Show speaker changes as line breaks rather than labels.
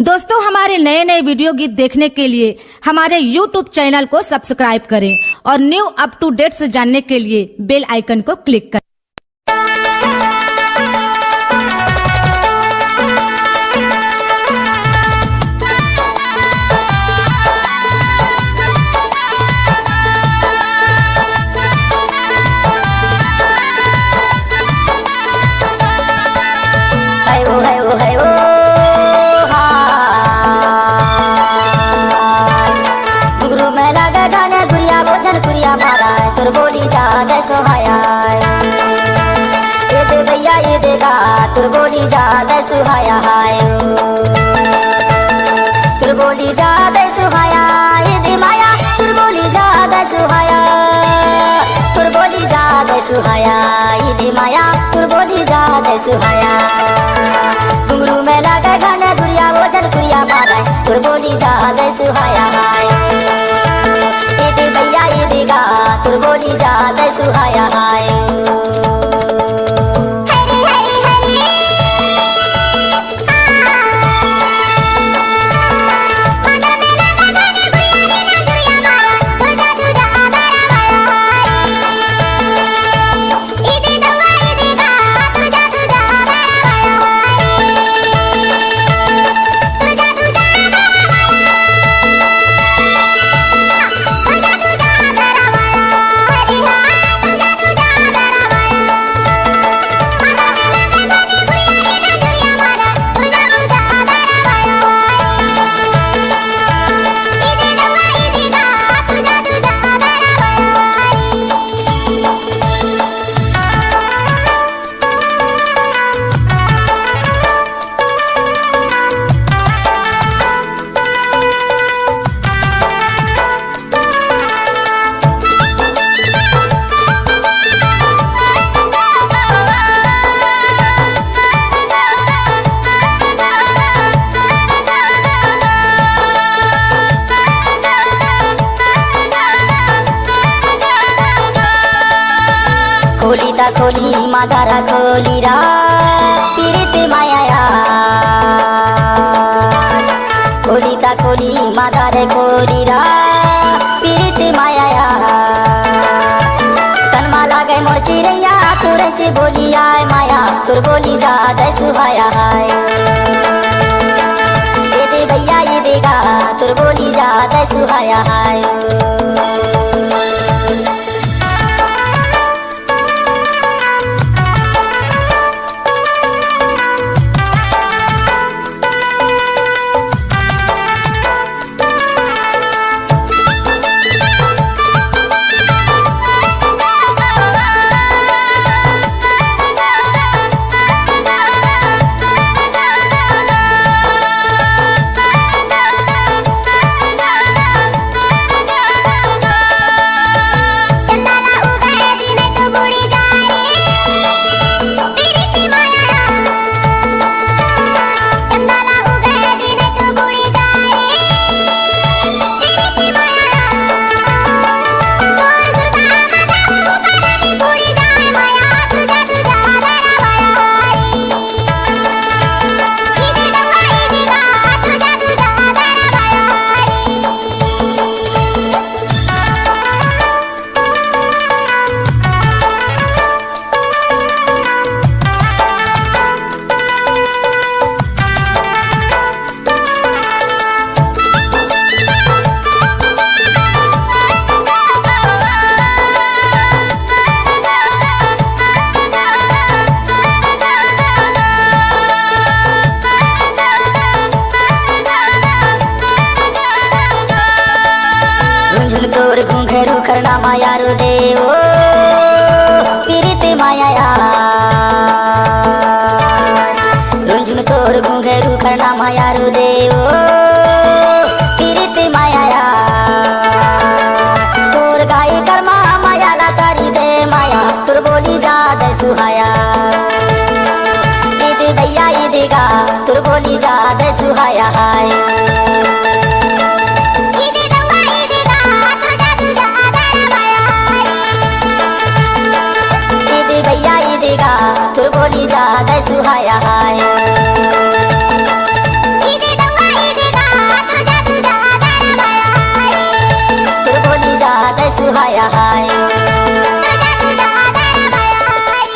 दोस्तों हमारे नए नए वीडियो गीत देखने के लिए हमारे YouTube चैनल को सब्सक्राइब करें और न्यू अप टू डेट से जानने के लिए बेल आइकन को क्लिक करें।
तुर बोली जा दे सुहाया ये दे भैया ये देगा तुर बोली जा दे सुहाया तुर बोली जा दे सुहाया ये दे माया तुर बोली जा दे सुहाया तुर बोली जा दे सुहाया ये दे माया तुर बोली जा दे सुहाया घुंघरू में लगे गाने गुड़िया वो जन गुड़िया मारा तुर बोली जा दे सुहाया ये दे भैया ये देगा तुर बोली जा दे सुहाया खोली ता खोली माधारा खोली रा पीरित माया खोली ता खोली माधारे खोली रा पीरित माया तनमा लागे मोर चिड़ैया तुरंत बोली आय माया तुर बोली जा दे सुहाया ये दे भैया ये देगा तुर बोली जा दे सुहाया तोर घुंघरू करना माया रो देवो पीरित माया रुंझुन तोर घुंघरू करना माया रो देवो पीरित माया तोर गाय कर्मा माया ला तारी दे माया तुर बोली जा दे सुहाया ये दे भैया ये देगा तुर बोली जा दे सुहाया भैया ये देगा तुर बोली जा दे सुहाया सुहाया